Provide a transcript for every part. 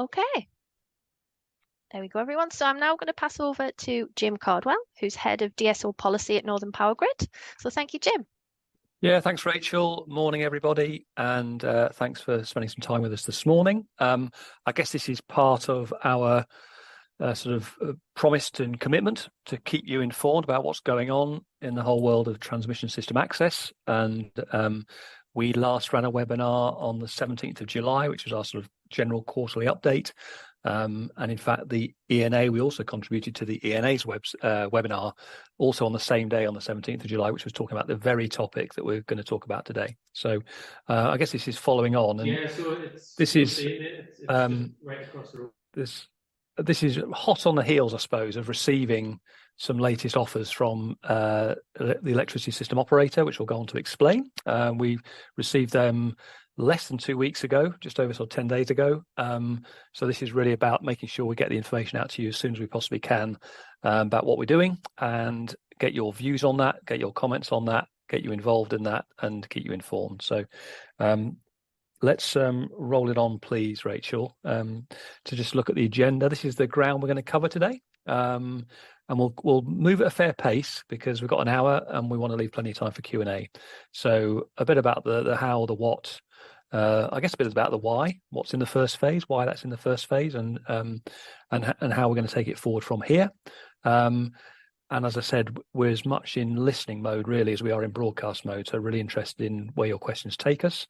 Okay, there we go, everyone. So I'm now going to pass over to Jim Cardwell, who's head of DSO policy at Northern Power Grid. So thank you, Jim. Yeah, thanks, Rachel. Morning, everybody, and thanks for spending some time with us this morning. I guess this is part of our promise and commitment to keep you informed about what's going on in the whole world of transmission system access. And we last ran a webinar on the 17th of July, which was our sort of general quarterly update. And in fact, the ENA, we also contributed to the ENA's webinar, also on the same day, on the 17th of July, which was talking about the very topic that we're going to talk about today. So I guess this is following on. And yeah, so this is right across the road. This is hot on the heels, I suppose, of receiving some latest offers from the electricity system operator, which we'll go on to explain. We received them less than 2 weeks ago, just over 10 days ago. So this is really about making sure we get the information out to you as soon as we possibly can about what we're doing, and get your views on that, get your comments on that, get you involved in that, and keep you informed. So let's roll it on, please, Rachel, to just look at the agenda. This is the ground we're going to cover today. And we'll move at a fair pace because we've got an hour and we want to leave plenty of time for Q&A. So a bit about the how, the what, I guess a bit about the why, what's in the first phase, why that's in the first phase, and how we're going to take it forward from here. And as I said, we're as much in listening mode really as we are in broadcast mode. So really interested in where your questions take us.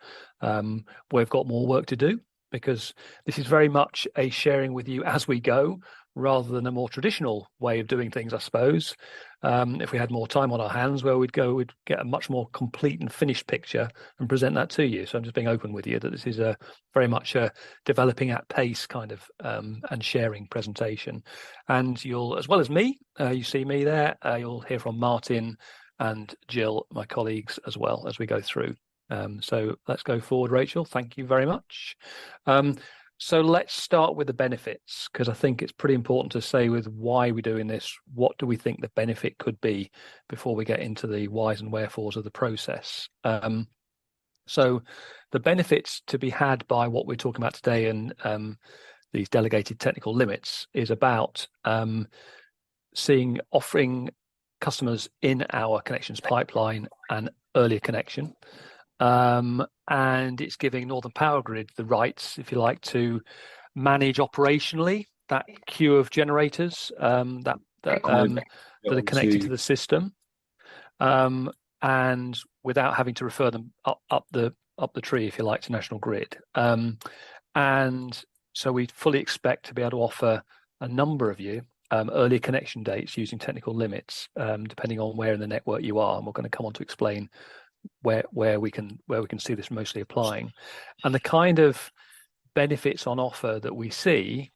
We've got more work to do because this is very much a sharing with you as we go, rather than a more traditional way of doing things, I suppose. If we had more time on our hands, where we'd get a much more complete and finished picture and present that to you. So I'm just being open with you that this is a very much a developing at pace kind of and sharing presentation. And you'll, as well as me, you see me there, you'll hear from Martin and Jill, my colleagues, as well as we go through. So let's go forward, Rachel. Thank you very much. So let's start with the benefits, because I think it's pretty important to say with why we're doing this, what do we think the benefit could be before we get into the whys and wherefores of the process. So the benefits to be had by what we're talking about today and these delegated technical limits is about offering customers in our connections pipeline an earlier connection. And it's giving Northern Power Grid the rights, if you like, to manage operationally that queue of generators that are connected to the system, and without having to refer them up the tree, if you like, to National Grid. And so we fully expect to be able to offer a number of you earlier connection dates using technical limits, depending on where in the network you are. And we're going to come on to explain where we can see this mostly applying, and the kind of benefits on offer that we see.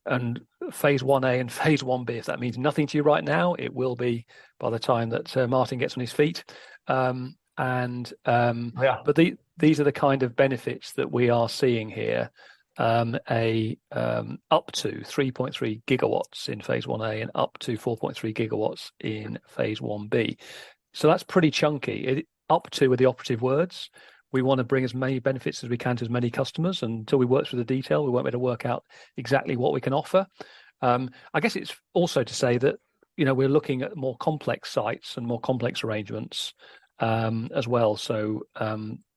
And phase 1A and phase 1B, if that means nothing to you right now, it will be by the time that Martin gets on his feet. But these are the kind of benefits that we are seeing here. Up to 3.3 gigawatts in phase 1A and up to 4.3 gigawatts in phase 1B. So that's pretty chunky. Up to with the operative words. We want to bring as many benefits as we can to as many customers, and until we work through the detail, we won't be able to work out exactly what we can offer. I guess it's also to say that, we're looking at more complex sites and more complex arrangements as well. So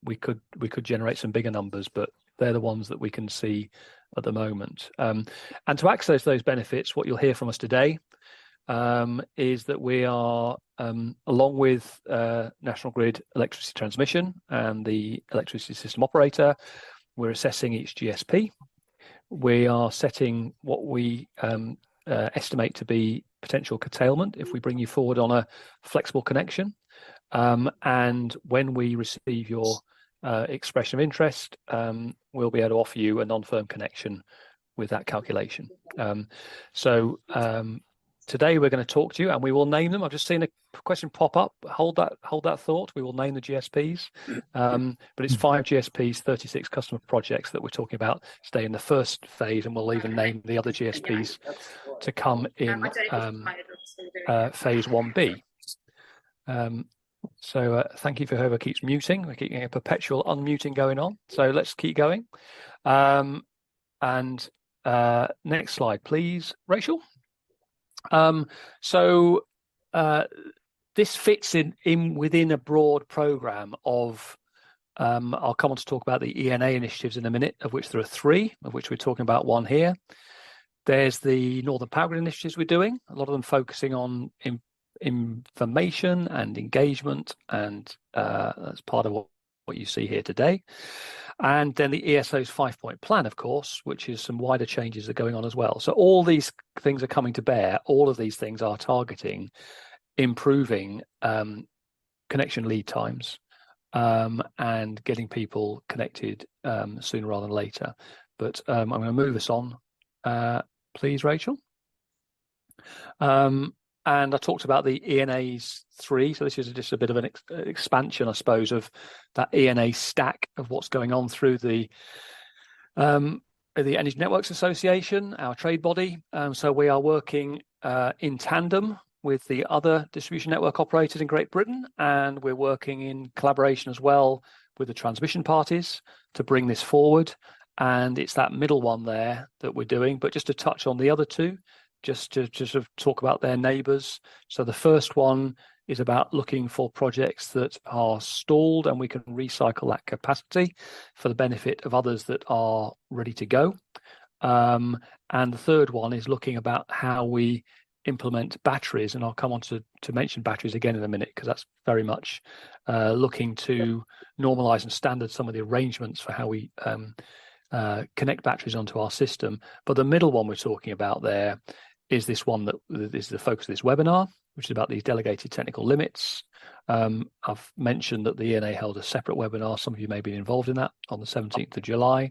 we could generate some bigger numbers, but they're the ones that we can see at the moment. And to access those benefits, what you'll hear from us today is that we are, along with National Grid Electricity Transmission and the electricity system operator, we're assessing each GSP. We are setting what we estimate to be potential curtailment if we bring you forward on a flexible connection. And when we receive your expression of interest, we'll be able to offer you a non-firm connection with that calculation. Today we're going to talk to you, and we will name them. I've just seen a question pop up. Hold that thought. We will name the GSPs, but it's 5 GSPs, 36 customer projects that we're talking about today in the first phase, and we'll even name the other GSPs to come in phase 1B. So thank you for whoever keeps muting. We're keeping a perpetual unmuting going on. So let's keep going. And Next slide, please, Rachel. So this fits in within a broad program of. I'll come on to talk about the ENA initiatives in a minute, of which there are 3, of which we're talking about 1 here. There's the Northern Power Grid initiatives we're doing, a lot of them focusing on information and engagement, and that's part of what you see here today. And then the ESO's 5-point plan, of course, which is some wider changes that are going on as well. So all these things are coming to bear. All of these things are targeting improving connection lead times and getting people connected sooner rather than later. But I'm going to move us on, please, Rachel. And I talked about the ENA's 3, so this is just a bit of an expansion, I suppose, of that ENA stack of what's going on through the Energy Networks Association, our trade body. So we are working in tandem with the other distribution network operators in Great Britain, and we're working in collaboration as well with the transmission parties to bring this forward. And it's that middle one there that we're doing. But just to touch on the other 2, just to sort of talk about their neighbours. So the first one is about looking for projects that are stalled and we can recycle that capacity for the benefit of others that are ready to go. And the third one is looking about how we implement batteries, and I'll come on to mention batteries again in a minute, because that's very much looking to normalise and standard some of the arrangements for how we connect batteries onto our system. But the middle one we're talking about there is this one that is the focus of this webinar, which is about these delegated technical limits. I've mentioned that the ENA held a separate webinar. Some of you may be involved in that on the 17th of July.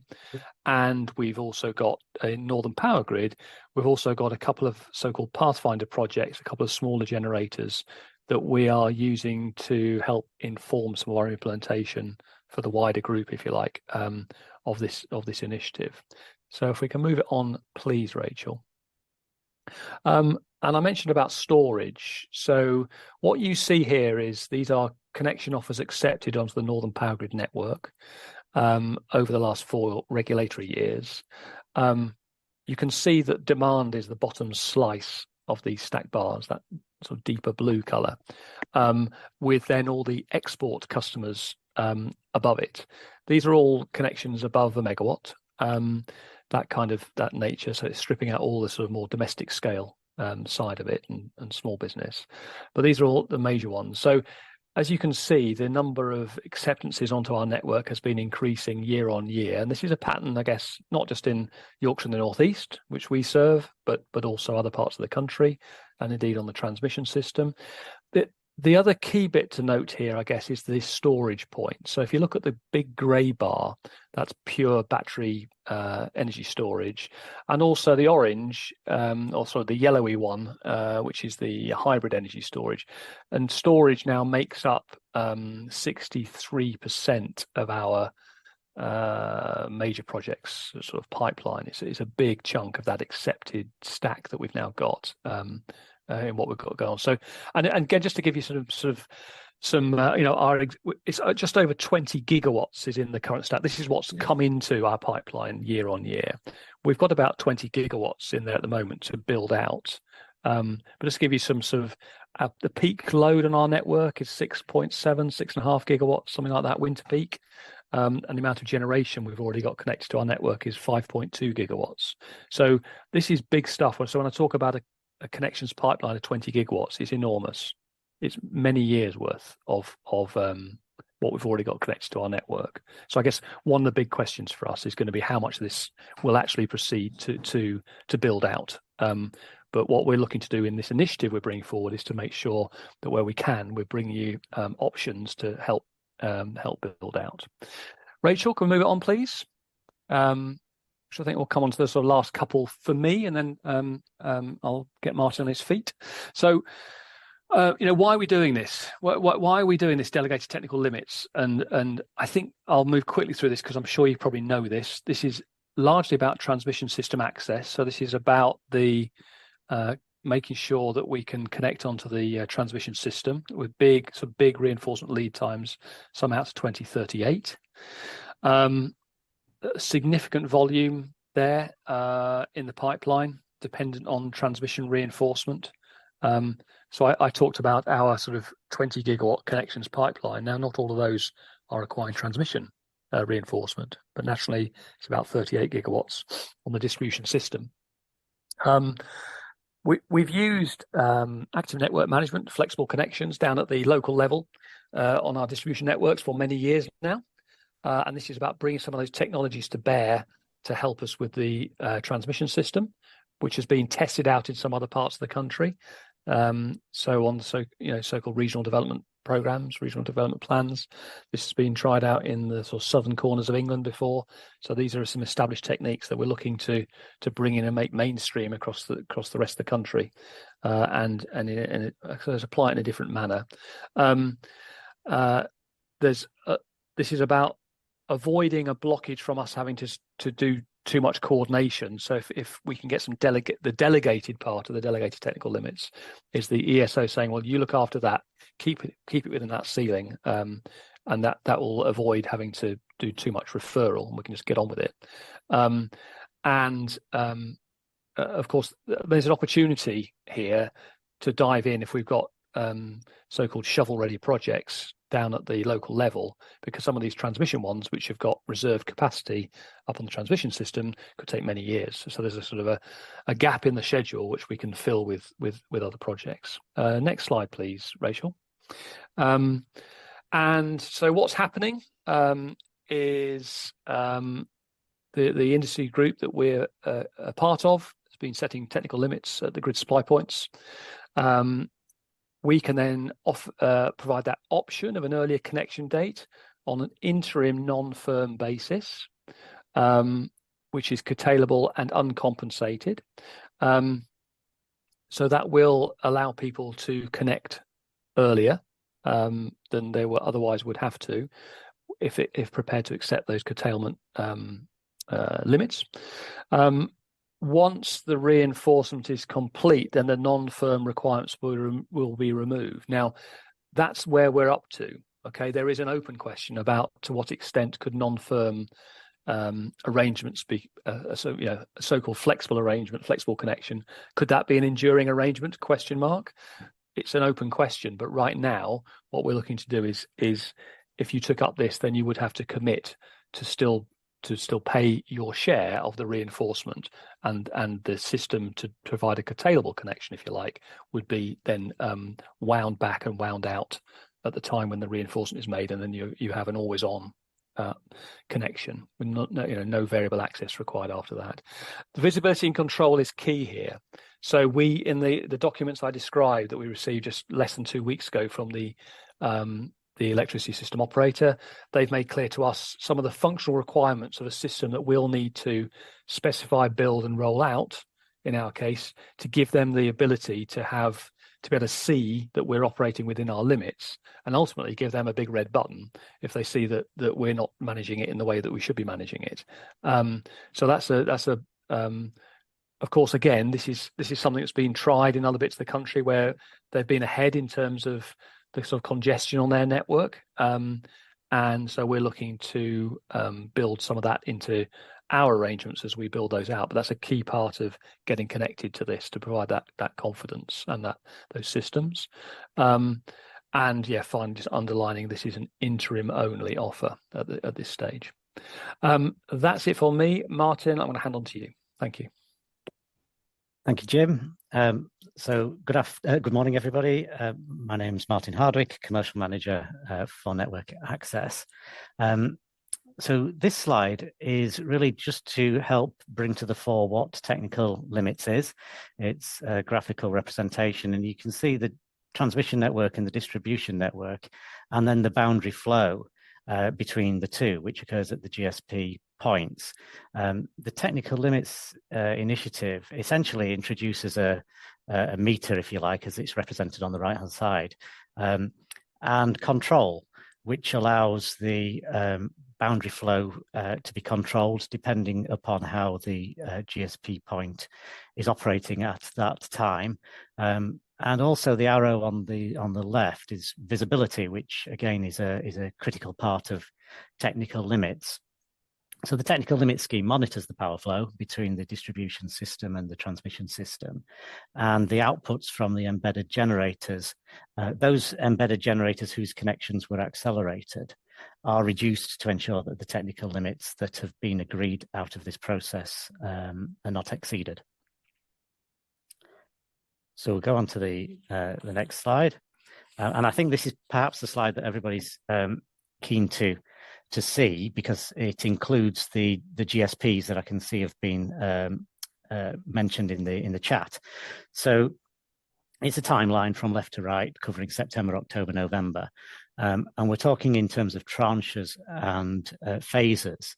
And we've also got in Northern Power Grid, we've also got a couple of so-called Pathfinder projects, a couple of smaller generators that we are using to help inform some of our implementation for the wider group, if you like, of this initiative. So if we can move it on, please, Rachel. And I mentioned about storage. So what you see here is these are connection offers accepted onto the Northern Power Grid network over the last 4 regulatory years. You can see that demand is the bottom slice of these stack bars, that sort of deeper blue colour, with then all the export customers above it. These are all connections above a megawatt, that nature. So it's stripping out all the sort of more domestic scale side of it and small business. But these are all the major ones. So as you can see, the number of acceptances onto our network has been increasing year on year. And this is a pattern, I guess, not just in Yorkshire and the North East, which we serve, but also other parts of the country, and indeed on the transmission system. The other key bit to note here, I guess, is this storage point. So if you look at the big grey bar, that's pure battery energy storage, and also the orange, or sort of the yellowy one, which is the hybrid energy storage. And storage now makes up 63% of our major projects sort of pipeline. It's a big chunk of that accepted stack that we've now got. In what we've got going on. So, and again, just to give you some, it's just over 20 gigawatts is in the current stack. This is what's come into our pipeline year on year. We've got about 20 gigawatts in there at the moment to build out. But just to give you some sort of, the peak load on our network is 6.5 gigawatts, something like that, winter peak. And the amount of generation we've already got connected to our network is 5.2 gigawatts. So this is big stuff. So when I talk about a connections pipeline of 20 gigawatts, is enormous. It's many years worth of what we've already got connected to our network. So I guess one of the big questions for us is going to be how much of this will actually proceed to build out. But what we're looking to do in this initiative we're bringing forward is to make sure that where we can, we're bringing you options to help build out. Rachel, can we move it on, please? So I think we'll come on to the sort of last couple for me, and then I'll get Martin on his feet. So, why are we doing this? Why are we doing this delegated technical limits? And I think I'll move quickly through this because I'm sure you probably know this. This is largely about transmission system access. So this is about the making sure that we can connect onto the transmission system with big reinforcement lead times, some out to 2038. Significant volume there in the pipeline, dependent on transmission reinforcement. So I talked about our sort of 20 gigawatt connections pipeline. Now, not all of those are requiring transmission reinforcement, but nationally it's about 38 gigawatts on the distribution system. We've used active network management, flexible connections down at the local level on our distribution networks for many years now. And this is about bringing some of those technologies to bear to help us with the transmission system, which has been tested out in some other parts of the country. So-called regional development programs, regional development plans. This has been tried out in the sort of southern corners of England before. So these are some established techniques that we're looking to bring in and make mainstream across the rest of the country, and apply it in a different manner. This is about avoiding a blockage from us having to do too much coordination. So if we can get the delegated part of the delegated technical limits is the ESO saying, well, you look after that, keep it within that ceiling, and that will avoid having to do too much referral, and we can just get on with it. Of course, there's an opportunity here to dive in if we've got so-called shovel-ready projects down at the local level, because some of these transmission ones, which have got reserved capacity up on the transmission system, could take many years. So there's a sort of a gap in the schedule which we can fill with other projects. Next slide, please, Rachel. And so what's happening is the industry group that we're a part of has been setting technical limits at the grid supply points. We can then provide that option of an earlier connection date on an interim non-firm basis, which is curtailable and uncompensated. So that will allow people to connect earlier than they otherwise would have to, if prepared to accept those curtailment limits. Once the reinforcement is complete, then the non-firm requirements will be removed. Now, that's where we're up to. Okay, there is an open question about to what extent could non-firm arrangements be a so-called flexible arrangement, flexible connection. Could that be an enduring arrangement? ? It's an open question, but right now, what we're looking to do is if you took up this, then you would have to commit to still pay your share of the reinforcement, and the system to provide a curtailable connection, if you like, would be then wound back and wound out at the time when the reinforcement is made, and then you have an always-on connection with no variable access required after that. The visibility and control is key here. So we, in the documents I described that we received just less than 2 weeks ago from the electricity system operator, they've made clear to us some of the functional requirements of a system that we'll need to specify, build and roll out, in our case, to give them the ability to be able to see that we're operating within our limits, and ultimately give them a big red button if they see that we're not managing it in the way that we should be managing it. So that's of course, again, this is something that's been tried in other bits of the country where they've been ahead in terms of the sort of congestion on their network, and so we're looking to build some of that into our arrangements as we build those out. But that's a key part of getting connected to this, to provide that confidence and those systems. And finally, just underlining, this is an interim only offer at this stage. That's it for me. Martin, I'm going to hand on to you. Thank you. Thank you, Jim. So good morning, everybody. My name is Martin Hardwick, Commercial Manager for Network Access. So this slide is really just to help bring to the fore what technical limits is. It's a graphical representation, and you can see the transmission network and the distribution network, and then the boundary flow between the two, which occurs at the GSP points. The technical limits initiative essentially introduces a meter, if you like, as it's represented on the right-hand side, and control, which allows the boundary flow to be controlled depending upon how the GSP point is operating at that time. And also the arrow on the left is visibility, which again is a critical part of technical limits. So the technical limit scheme monitors the power flow between the distribution system and the transmission system, and the outputs from the embedded generators, those embedded generators whose connections were accelerated, are reduced to ensure that the technical limits that have been agreed out of this process are not exceeded. So we'll go on to the next slide. And I think this is perhaps the slide that everybody's keen to see, because it includes the GSPs that I can see have been mentioned in the chat. So it's a timeline from left to right covering September, October, November. And we're talking in terms of tranches and phases.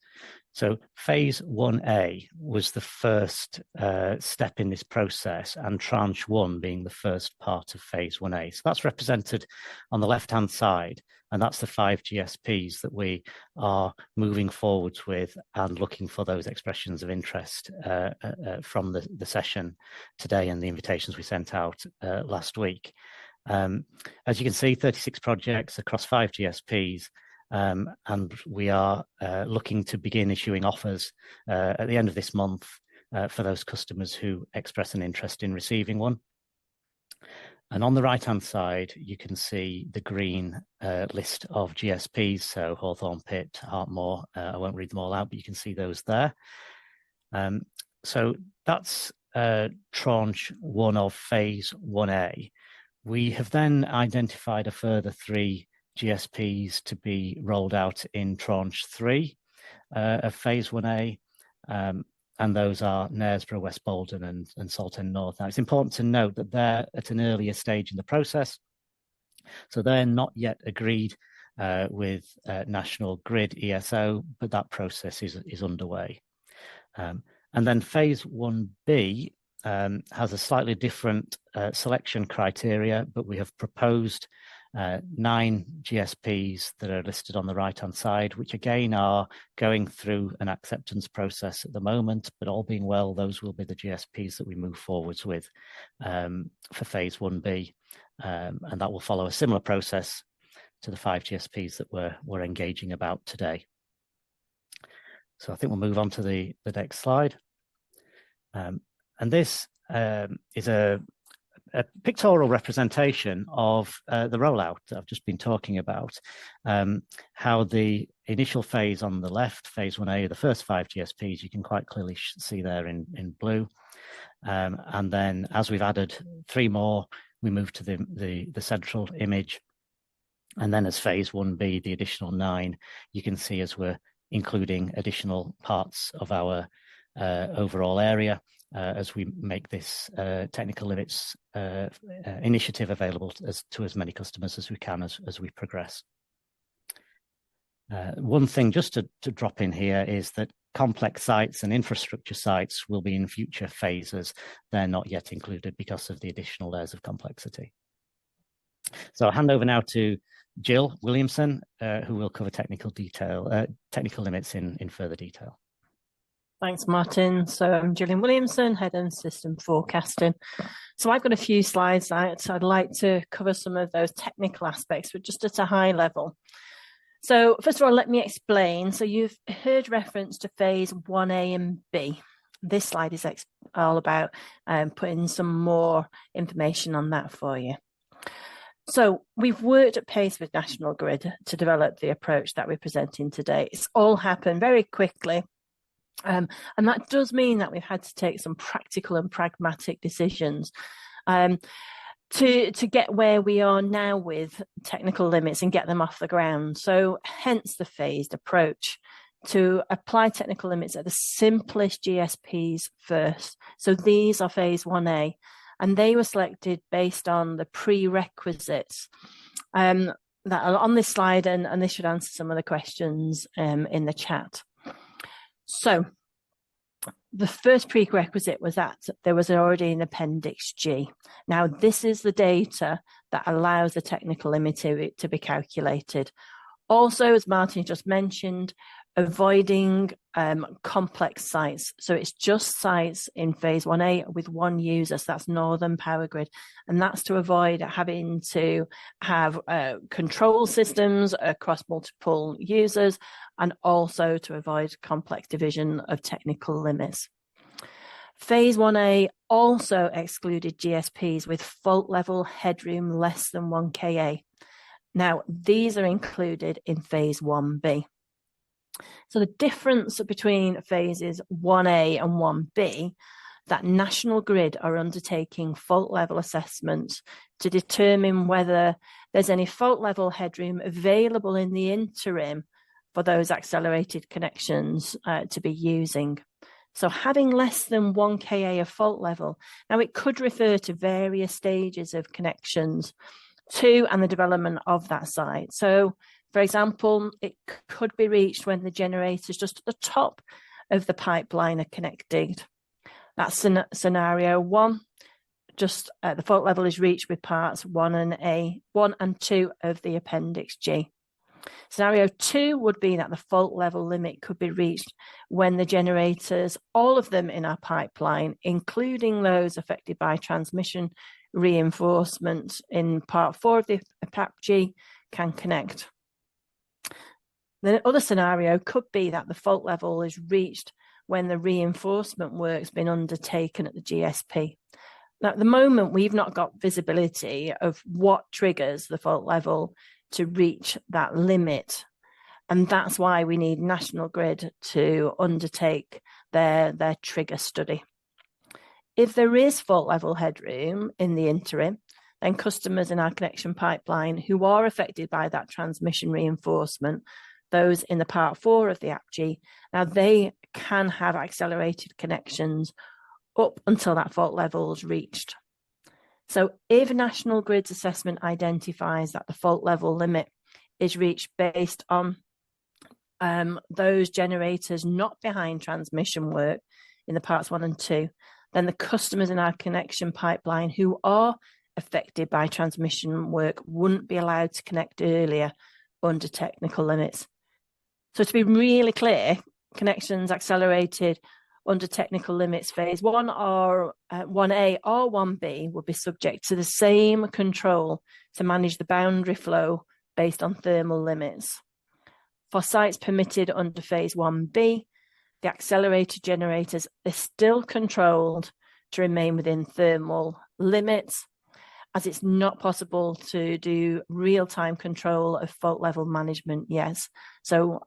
So phase 1A was the first step in this process, and tranche 1 being the first part of phase 1A. So that's represented on the left-hand side, and that's the 5 GSPs that we are moving forwards with and looking for those expressions of interest from the session today and the invitations we sent out last week. As you can see, 36 projects across 5 GSPs. And we are looking to begin issuing offers at the end of this month for those customers who express an interest in receiving one. And on the right-hand side, you can see the green list of GSPs, so Hawthorne, Pitt, Hartmore. I won't read them all out, but you can see those there. So that's tranche 1 of phase 1A. We have then identified a further 3 GSPs to be rolled out in tranche 3 of phase 1A, and those are Knaresborough, West Bolton and Saltend North. Now, it's important to note that they're at an earlier stage in the process, so they're not yet agreed with National Grid ESO, but that process is underway. And then phase 1B has a slightly different selection criteria, but we have proposed 9 GSPs that are listed on the right-hand side, which again are going through an acceptance process at the moment, but all being well, those will be the GSPs that we move forwards with for phase 1B. And that will follow a similar process to the 5 GSPs that we're engaging about today. So I think we'll move on to the next slide. And this is a pictorial representation of the rollout that I've just been talking about, how the initial phase on the left, phase 1A, the first 5 GSPs, you can quite clearly see there in blue. And then as we've added 3 more, we move to the central image. And then as phase 1B, the additional 9, you can see as we're including additional parts of our overall area, as we make this technical limits initiative available to as many customers as we can as we progress. One thing just to drop in here is that complex sites and infrastructure sites will be in future phases. They're not yet included because of the additional layers of complexity. So I'll hand over now to Jill Williamson, who will cover technical limits in further detail. Thanks, Martin. So I'm Gillian Williamson, Head of System Forecasting. So I've got a few slides out, so I'd like to cover some of those technical aspects, but just at a high level. So first of all, let me explain. So you've heard reference to phase 1A and B. This slide is all about putting some more information on that for you. So we've worked at pace with National Grid to develop the approach that we're presenting today. It's all happened very quickly. And that does mean that we've had to take some practical and pragmatic decisions to get where we are now with technical limits and get them off the ground. So hence the phased approach to apply technical limits at the simplest GSPs first. So these are phase 1A, and they were selected based on the prerequisites that are on this slide, and this should answer some of the questions in the chat. So the first prerequisite was that there was already an Appendix G. Now, this is the data that allows the technical limit to be calculated. Also, as Martin just mentioned, avoiding complex sites. So it's just sites in phase 1A with one user, so that's Northern Power Grid. And that's to avoid having to have control systems across multiple users, and also to avoid complex division of technical limits. Phase 1A also excluded GSPs with fault level headroom less than 1 kA. Now, these are included in phase 1B. So the difference between phases 1A and 1B, that National Grid are undertaking fault level assessments to determine whether there's any fault level headroom available in the interim for those accelerated connections to be using. So having less than 1 kA of fault level, now it could refer to various stages of connections to and the development of that site. So, for example, it could be reached when the generators just at the top of the pipeline are connected. That's scenario 1. Just the fault level is reached with parts 1 and 2 of the Appendix G. Scenario 2 would be that the fault level limit could be reached when the generators, all of them in our pipeline, including those affected by transmission reinforcement in part 4 of the APG, can connect. The other scenario could be that the fault level is reached when the reinforcement work's been undertaken at the GSP. Now, at the moment, we've not got visibility of what triggers the fault level to reach that limit. And that's why we need National Grid to undertake their trigger study. If there is fault level headroom in the interim, then customers in our connection pipeline who are affected by that transmission reinforcement, those in the part 4 of the APG, now they can have accelerated connections up until that fault level is reached. So if National Grid's assessment identifies that the fault level limit is reached based on those generators not behind transmission work in the parts 1 and 2, then the customers in our connection pipeline who are affected by transmission work wouldn't be allowed to connect earlier under technical limits. So to be really clear, connections accelerated under technical limits phase 1 or 1A or 1B will be subject to the same control to manage the boundary flow based on thermal limits. For sites permitted under phase 1B, the accelerated generators are still controlled to remain within thermal limits, as it's not possible to do real-time control of fault level management yet. So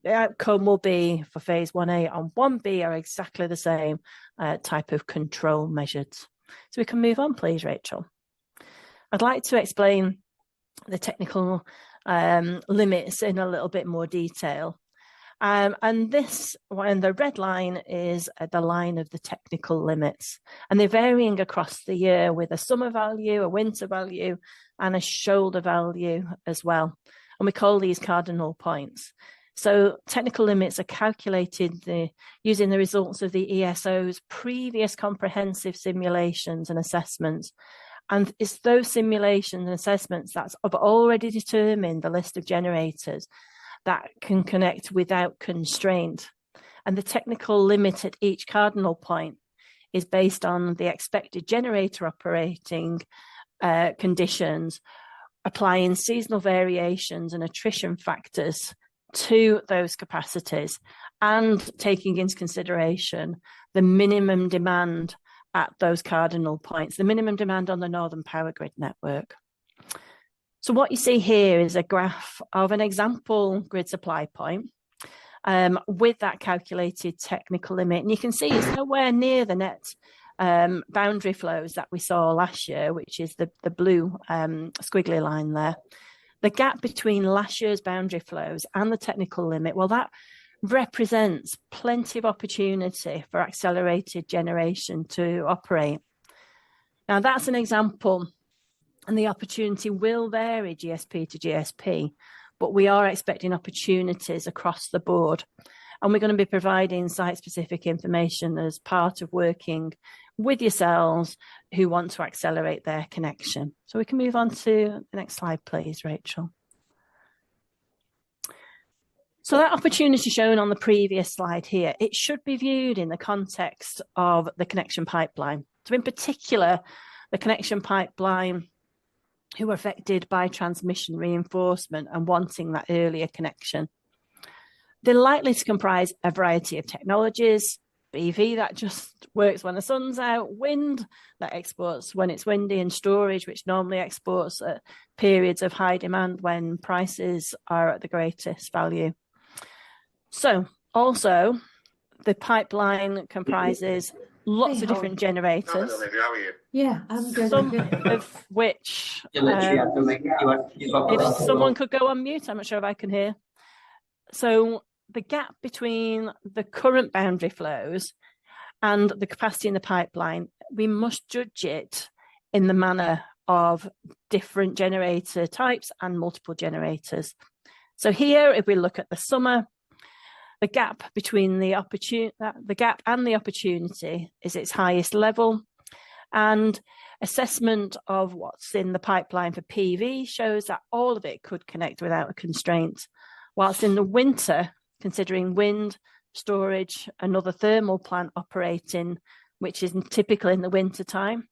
the outcome will be for phase 1A and 1B are exactly the same type of control measured. So we can move on, please, Rachel. I'd like to explain the technical limits in a little bit more detail. And this, when the red line is the line of the technical limits, and they're varying across the year with a summer value, a winter value, and a shoulder value as well. And we call these cardinal points. So technical limits are calculated using the results of the ESO's previous comprehensive simulations and assessments. And it's those simulations and assessments that have already determined the list of generators that can connect without constraint. And the technical limit at each cardinal point is based on the expected generator operating conditions, applying seasonal variations and attrition factors to those capacities, and taking into consideration the minimum demand at those cardinal points, the minimum demand on the Northern Power Grid network. So what you see here is a graph of an example grid supply point with that calculated technical limit. And you can see it's nowhere near the net boundary flows that we saw last year, which is the blue squiggly line there. The gap between last year's boundary flows and the technical limit, well, that represents plenty of opportunity for accelerated generation to operate. Now, that's an example, and the opportunity will vary GSP to GSP, but we are expecting opportunities across the board. And we're going to be providing site-specific information as part of working with yourselves who want to accelerate their connection. So we can move on to the next slide, please, Rachel. So that opportunity shown on the previous slide here, it should be viewed in the context of the connection pipeline. So in particular, the connection pipeline who are affected by transmission reinforcement and wanting that earlier connection. They're likely to comprise a variety of technologies, BV that just works when the sun's out, wind that exports when it's windy, and storage, which normally exports at periods of high demand when prices are at the greatest value. So also the pipeline comprises lots of different generators, I'm good. some of which, if someone could go on mute, I'm not sure if I can hear. So the gap between the current boundary flows and the capacity in the pipeline, we must judge it in the manner of different generator types and multiple generators. So here, if we look at the summer, the gap between the gap and the opportunity is its highest level, and assessment of what's in the pipeline for PV shows that all of it could connect without a constraint, whilst in the winter, considering wind, storage, another thermal plant operating, which is typical in the winter time,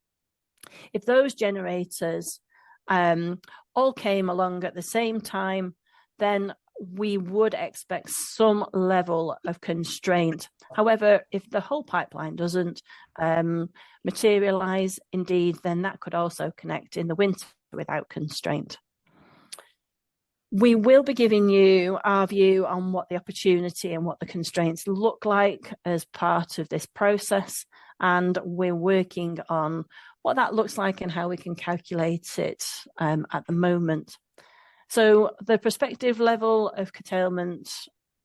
if those generators all came along at the same time, then we would expect some level of constraint. However, if the whole pipeline doesn't materialize, indeed, then that could also connect in the winter without constraint. We will be giving you our view on what the opportunity and what the constraints look like as part of this process, and we're working on what that looks like and how we can calculate it at the moment. So the prospective level of curtailment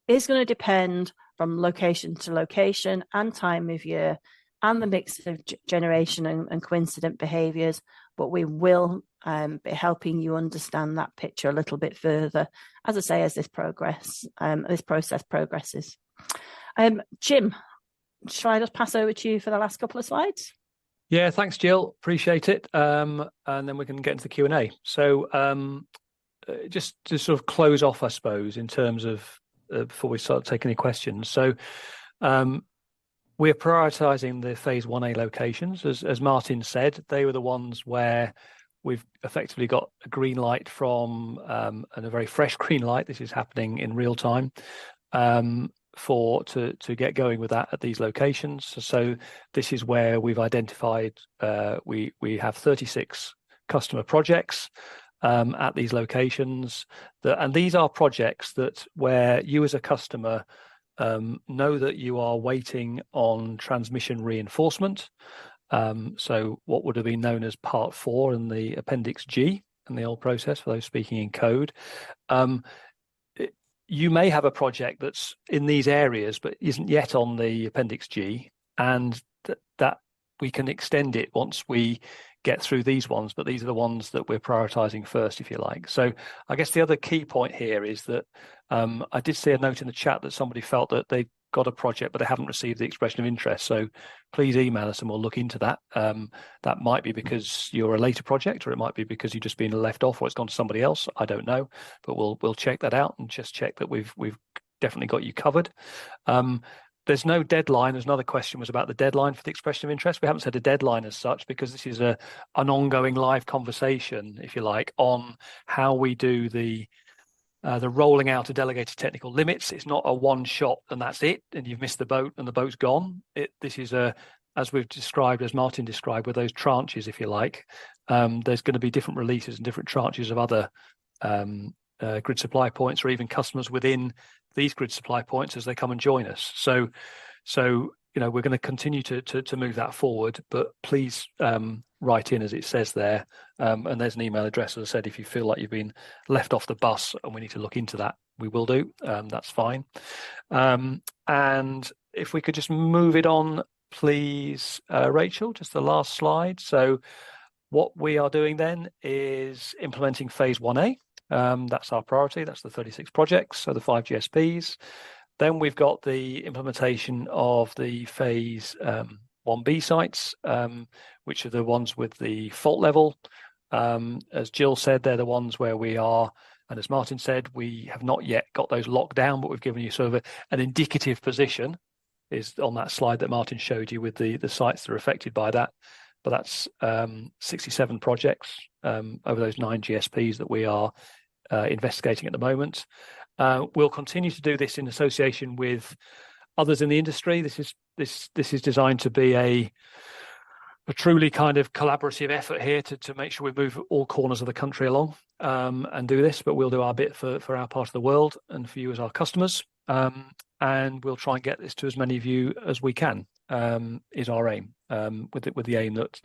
is going to depend from location to location and time of year and the mix of generation and coincident behaviours, but we will be helping you understand that picture a little bit further, as I say, as this process progresses. Jim, shall I just pass over to you for the last couple of slides? Yeah, thanks, Jill. Appreciate it. And then we can get into the Q&A. So just to sort of close off, I suppose, in terms of before we start taking any questions. So we're prioritising the phase 1A locations. As Martin said, they were the ones where we've effectively got a green light from, and a very fresh green light. This is happening in real time to get going with that at these locations. So this is where we've identified we have 36 customer projects at these locations, and these are projects that where you as a customer know that you are waiting on transmission reinforcement. So what would have been known as Part 4 in the Appendix G in the old process, for those speaking in code. You may have a project that's in these areas but isn't yet on the Appendix G, and that we can extend it once we get through these ones, but these are the ones that we're prioritizing first, if you like. So I guess the other key point here is that I did see a note in the chat that somebody felt that they got a project but they haven't received the expression of interest. So please email us and we'll look into that. That might be because you're a later project, or it might be because you've just been left off or it's gone to somebody else. I don't know, but we'll check that out and just check that we've definitely got you covered. There's no deadline. There's another question was about the deadline for the expression of interest. We haven't set a deadline as such because this is an ongoing live conversation, if you like, on how we do the rolling out of delegated technical limits. It's not a one shot and that's it, and you've missed the boat and the boat's gone. This is as we've described, as Martin described, with those tranches, if you like. There's going to be different releases and different tranches of other grid supply points, or even customers within these grid supply points as they come and join us. So we're going to continue to move that forward, but please write in as it says there, and there's an email address, as I said, if you feel like you've been left off the bus and we need to look into that, we will do. That's fine. And if we could just move it on, please, Rachel, just the last slide. So what we are doing then is implementing phase 1A. That's our priority. That's the 36 projects, so the 5 GSPs. Then we've got the implementation of the phase 1B sites, which are the ones with the fault level. As Jill said, they're the ones where we are And as Martin said, we have not yet got those locked down, but we've given you sort of an indicative position is on that slide that Martin showed you with the sites that are affected by that. But that's 67 projects over those 9 GSPs that we are investigating at the moment. We'll continue to do this in association with others in the industry. This is designed to be a truly kind of collaborative effort here to make sure we move all corners of the country along and do this, but we'll do our bit for our part of the world and for you as our customers. And we'll try and get this to as many of you as we can, is our aim, with the aim that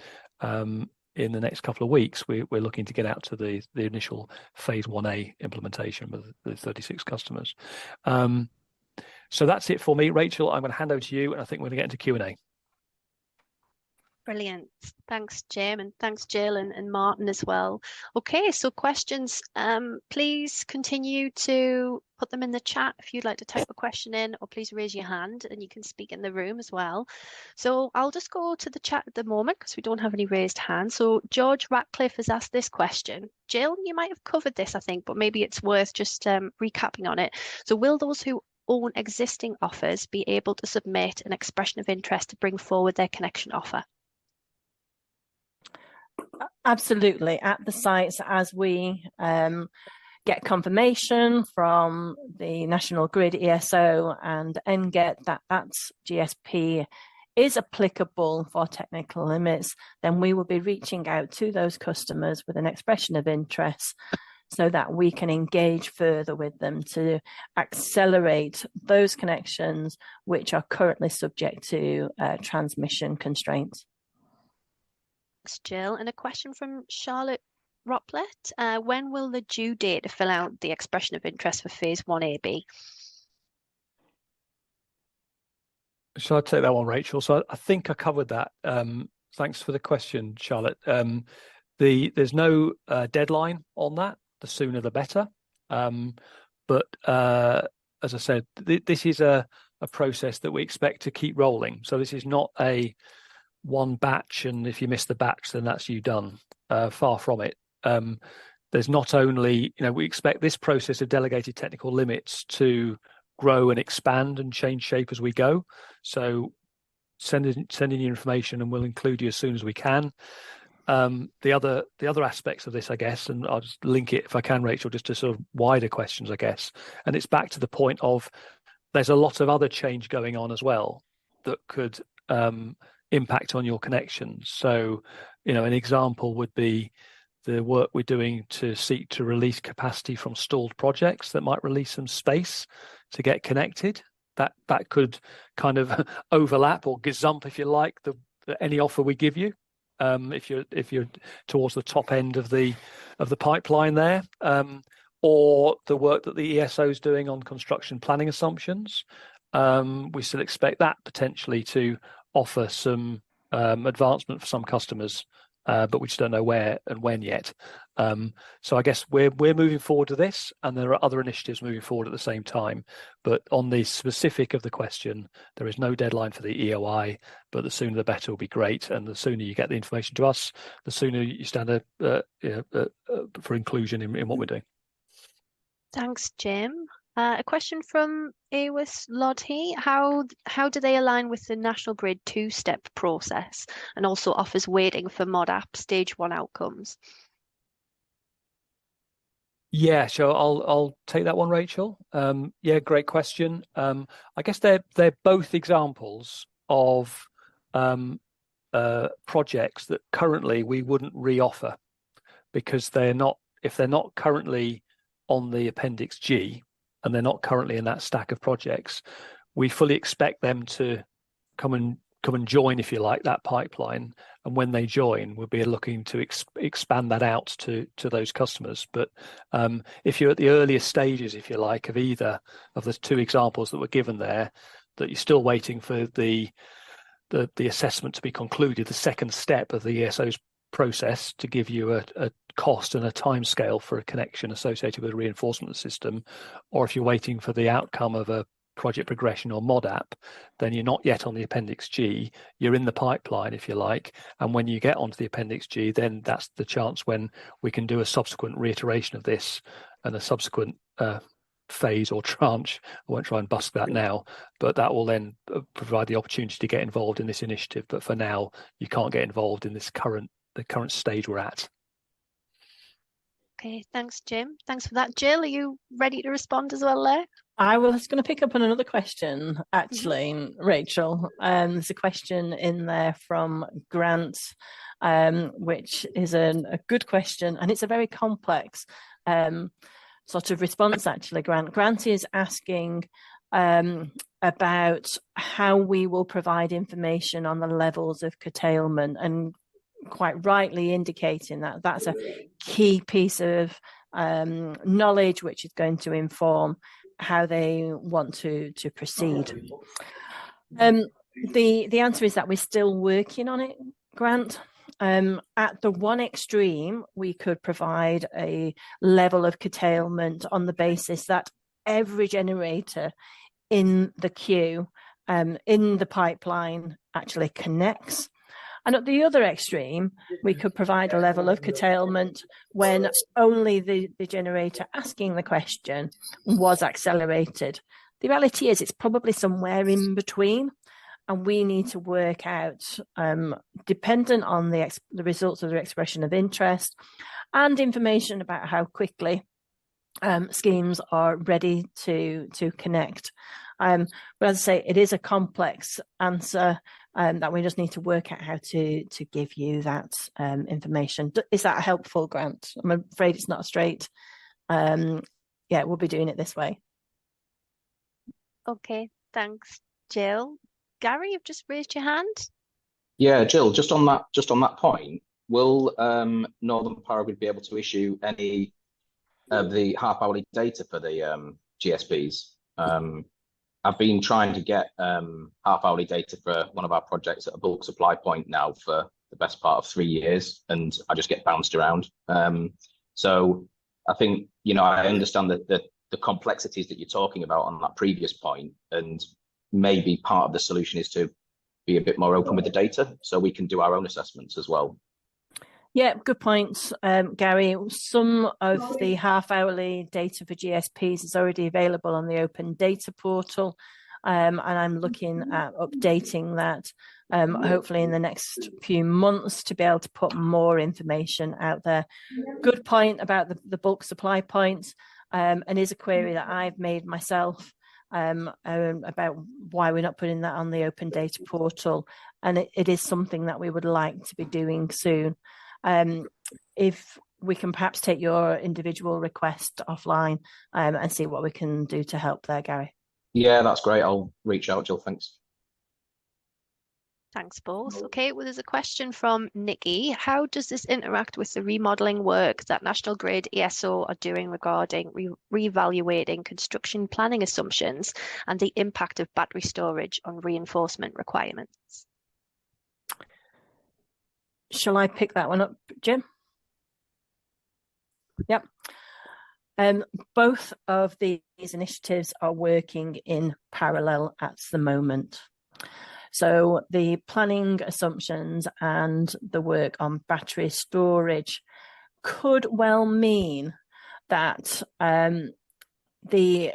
in the next couple of weeks, we're looking to get out to the initial phase 1A implementation with the 36 customers. So that's it for me. Rachel, I'm going to hand over to you, and I think we're going to get into Q&A. Brilliant. Thanks, Jim, and thanks, Jill and Martin as well. Okay, so questions, please continue to put them in the chat if you'd like to type a question in, or please raise your hand and you can speak in the room as well. So I'll just go to the chat at the moment because we don't have any raised hands. So George Ratcliffe has asked this question. Jill, you might have covered this, I think, but maybe it's worth just recapping on it. So will those who own existing offers be able to submit an expression of interest to bring forward their connection offer? Absolutely. At the sites, as we get confirmation from the National Grid ESO and NGET that GSP is applicable for technical limits, then we will be reaching out to those customers with an expression of interest so that we can engage further with them to accelerate those connections which are currently subject to transmission constraints. Thanks, Jill. And a question from Charlotte Roplet. When will the due date to fill out the expression of interest for phase 1AB? Shall I take that one, Rachel? So I think I covered that. Thanks for the question, Charlotte. There's no deadline on that. The sooner the better. But as I said, this is a process that we expect to keep rolling. So this is not a one batch, and if you miss the batch, then that's you done. Far from it. There's not only, we expect this process of delegated technical limits to grow and expand and change shape as we go. So send in your information and we'll include you as soon as we can. The other aspects of this, I guess, and I'll just link it if I can, Rachel, just to sort of wider questions, I guess. And it's back to the point of there's a lot of other change going on as well that could impact on your connections. So, an example would be the work we're doing to seek to release capacity from stalled projects that might release some space to get connected. That could kind of overlap or gazump, if you like, any offer we give you. If you're towards the top end of the pipeline there, or the work that the ESO is doing on construction planning assumptions, we still expect that potentially to offer some advancement for some customers, but we just don't know where and when yet. So I guess we're moving forward to this, and there are other initiatives moving forward at the same time. But on the specific of the question, there is no deadline for the EOI, but the sooner the better will be great. And the sooner you get the information to us, the sooner you stand for inclusion in what we're doing. Thanks, Jim. A question from Awis Lodhi. How do they align with the National Grid two-step process and also offers waiting for ModApp stage 1 outcomes? Yeah, sure. I'll take that one, Rachel. Yeah, great question. I guess they're both examples of projects that currently we wouldn't reoffer because if they're not currently on the Appendix G, and they're not currently in that stack of projects, we fully expect them to come and join, if you like, that pipeline. And when they join, we'll be looking to expand that out to those customers. But if you're at the earliest stages, if you like, of either of the two examples that were given there, that you're still waiting for the assessment to be concluded, the second step of the ESO's process to give you a cost and a timescale for a connection associated with a reinforcement system, or if you're waiting for the outcome of a project progression or mod app, then you're not yet on the Appendix G. You're in the pipeline, if you like. And when you get onto the Appendix G, then that's the chance when we can do a subsequent reiteration of this and a subsequent phase or tranche. I won't try and busk that now, but that will then provide the opportunity to get involved in this initiative. But for now, you can't get involved in the current stage we're at. Okay, thanks, Jim. Thanks for that. Jill, are you ready to respond as well there? I was going to pick up on another question, actually, Rachel. There's a question in there from Grant, which is a good question, and it's a very complex sort of response, actually, Grant. Grant is asking about how we will provide information on the levels of curtailment, and quite rightly indicating that that's a key piece of knowledge which is going to inform how they want to proceed. The answer is that we're still working on it, Grant. At the one extreme, we could provide a level of curtailment on the basis that every generator in the queue, in the pipeline, actually connects. And at the other extreme, we could provide a level of curtailment when only the generator asking the question was accelerated. The reality is it's probably somewhere in between, and we need to work out, dependent on the results of the expression of interest and information about how quickly schemes are ready to connect. But as I say, it is a complex answer that we just need to work out how to give you that information. Is that helpful, Grant? I'm afraid it's not straight. Yeah, we'll be doing it this way. Okay, thanks, Jill. Gary, you've just raised your hand. Yeah, Jill, just on that point, will Northern Power Grid be able to issue any of the half-hourly data for the GSPs? I've been trying to get half-hourly data for one of our projects at a bulk supply point now for the best part of 3 years, and I just get bounced around. So I think, I understand that the complexities that you're talking about on that previous point, and maybe part of the solution is to be a bit more open with the data so we can do our own assessments as well. Yeah, good points, Gary. Some of the half-hourly data for GSPs is already available on the Open Data Portal, and I'm looking at updating that, hopefully in the next few months, to be able to put more information out there. Good point about the bulk supply points, and is a query that I've made myself about why we're not putting that on the Open Data Portal, and it is something that we would like to be doing soon. If we can perhaps take your individual request offline and see what we can do to help there, Gary. Yeah, that's great. I'll reach out, Jill. Thanks. Thanks, both. Okay, well, there's a question from Nikki. How does this interact with the remodelling work that National Grid ESO are doing regarding reevaluating construction planning assumptions and the impact of battery storage on reinforcement requirements? Shall I pick that one up, Jim? Yep. Both of these initiatives are working in parallel at the moment. So the planning assumptions and the work on battery storage could well mean that the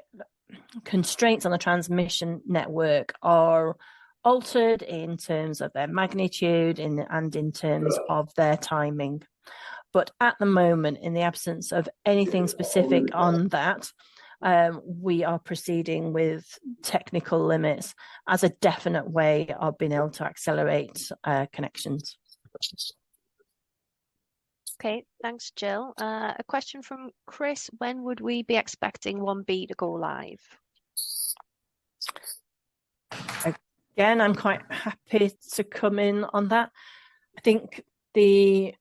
constraints on the transmission network are altered in terms of their magnitude and in terms of their timing. But at the moment, in the absence of anything specific on that, we are proceeding with technical limits as a definite way of being able to accelerate connections. Okay, thanks, Jill. A question from Chris. When would we be expecting 1B to go live? Again, I'm quite happy to come in on that. I think the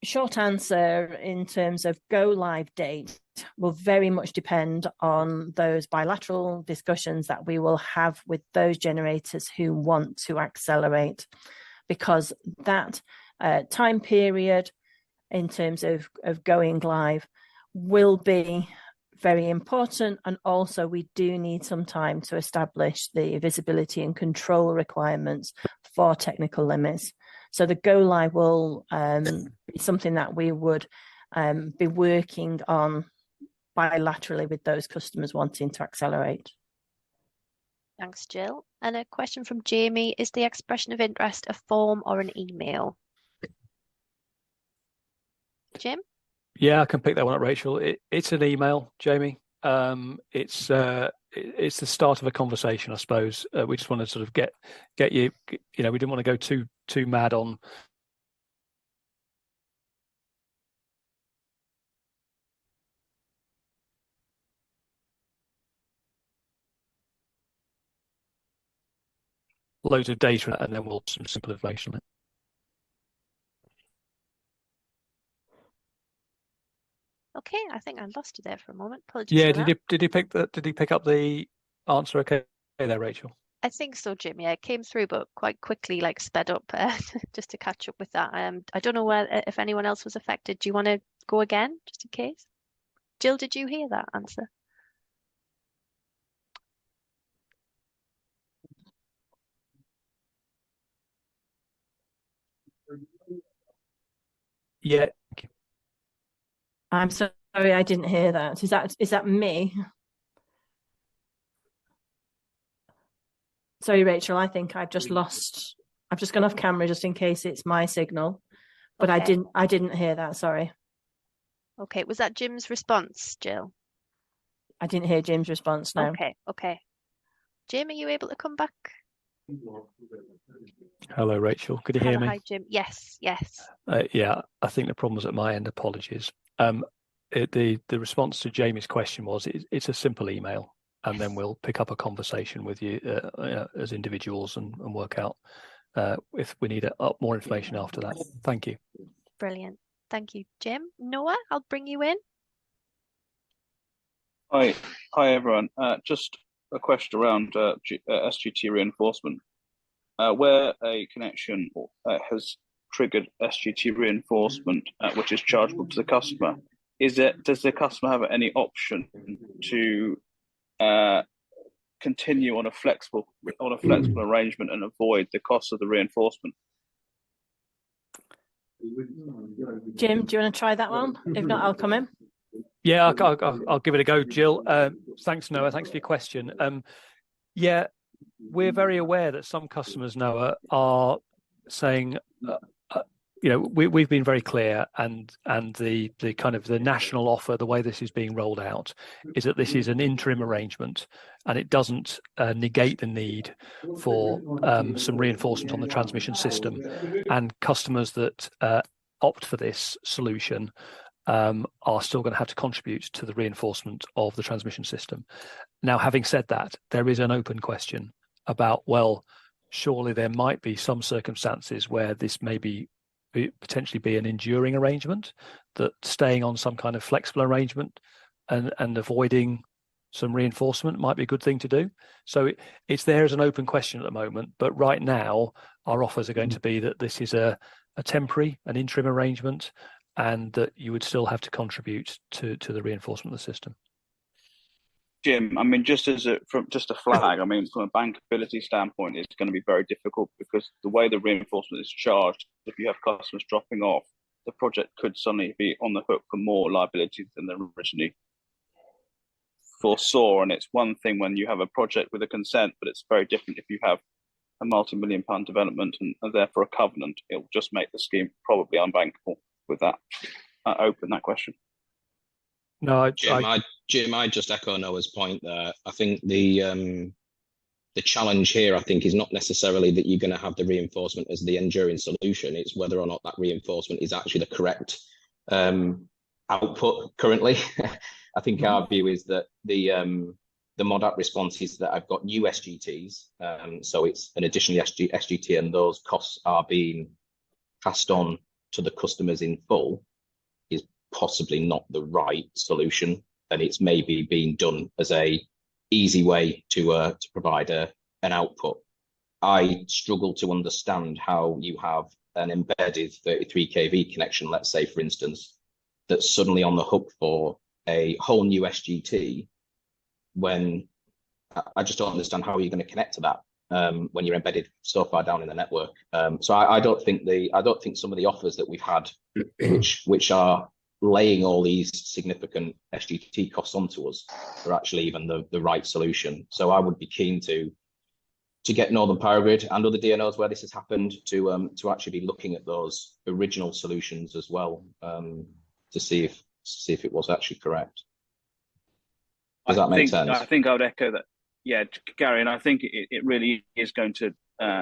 short answer in terms of go live date will very much depend on those bilateral discussions that we will have with those generators who want to accelerate, because that time period in terms of going live will be very important. And also we do need some time to establish the visibility and control requirements for technical limits. So the go live will be something that we would be working on bilaterally with those customers wanting to accelerate. Thanks, Jill. And a question from Jamie, is the expression of interest a form or an email? Jim? Yeah, I can pick that one up, Rachel. It's an email, Jamie. It's the start of a conversation, I suppose. We just want to sort of get you. We didn't want to go too mad on. Loads of data, and then we'll some simple information on it. Okay, I think I lost you there for a moment. Apologies. Yeah, for did he pick up the answer? Okay, there, Rachel. I think so, Jim. Yeah, it came through, but quite quickly, like sped up, just to catch up with that. I don't know if anyone else was affected. Do you want to go again, just in case? Jill, did you hear that answer? Yeah. I'm sorry, I didn't hear that. Is that me? Sorry, Rachel, I think I've just gone off camera just in case it's my signal. But okay. I didn't hear that, sorry. Okay, was that Jim's response, Jill? I didn't hear Jim's response, no. Okay. Jim, are you able to come back? Hello, Rachel. Could you hear me? Hi, Jim. Yes. Yeah, I think the problem was at my end. Apologies. The response to Jamie's question was it's a simple email, and then we'll pick up a conversation with you as individuals and work out if we need more information after that. Thank you. Brilliant. Thank you, Jim. Noah, I'll bring you in. Hi everyone. Just a question around SGT reinforcement. Where a connection has triggered SGT reinforcement, which is chargeable to the customer, does the customer have any option to continue on a flexible arrangement and avoid the cost of the reinforcement? Jim, do you want to try that one? If not, I'll come in. Yeah, I'll give it a go, Jill. Thanks, Noah. Thanks for your question. Yeah, we're very aware that some customers, Noah, are saying, we've been very clear, and the kind of the national offer, the way this is being rolled out, is that this is an interim arrangement, and it doesn't negate the need for some reinforcement on the transmission system. And customers that opt for this solution are still going to have to contribute to the reinforcement of the transmission system. Now, having said that, there is an open question about, well, surely there might be some circumstances where this may potentially be an enduring arrangement, that staying on some kind of flexible arrangement and avoiding some reinforcement might be a good thing to do. So it's there as an open question at the moment, but right now our offers are going to be that this is a temporary, an interim arrangement, and that you would still have to contribute to the reinforcement of the system. Jim, I mean, just a flag, I mean, from a bankability standpoint, it's going to be very difficult because the way the reinforcement is charged, if you have customers dropping off, the project could suddenly be on the hook for more liabilities than they originally foresaw. And it's one thing when you have a project with a consent, but it's very different if you have a multi-million-pound development and therefore a covenant. It will just make the scheme probably unbankable with that. Open that question. No, Jim, I just echo Noah's point there. I think the challenge here, I think, is not necessarily that you're going to have the reinforcement as the enduring solution. It's whether or not that reinforcement is actually the correct output currently. I think our view is that the MODAP response is that I've got new SGTs, so it's an additional SGT, and those costs are being passed on to the customers in full, is possibly not the right solution, and it's maybe being done as a easy way to provide an output. I struggle to understand how you have an embedded 33 kV connection, let's say, for instance, that's suddenly on the hook for a whole new SGT when I just don't understand how you're going to connect to that when you're embedded so far down in the network. So I don't think some of the offers that we've had, which are laying all these significant SGT costs onto us, are actually even the right solution. So I would be keen to get Northern Power Grid and other DNOs where this has happened to actually be looking at those original solutions as well, to see if it was actually correct. Does that make sense? I think I would echo that. Yeah, Gary, and I think it really is going to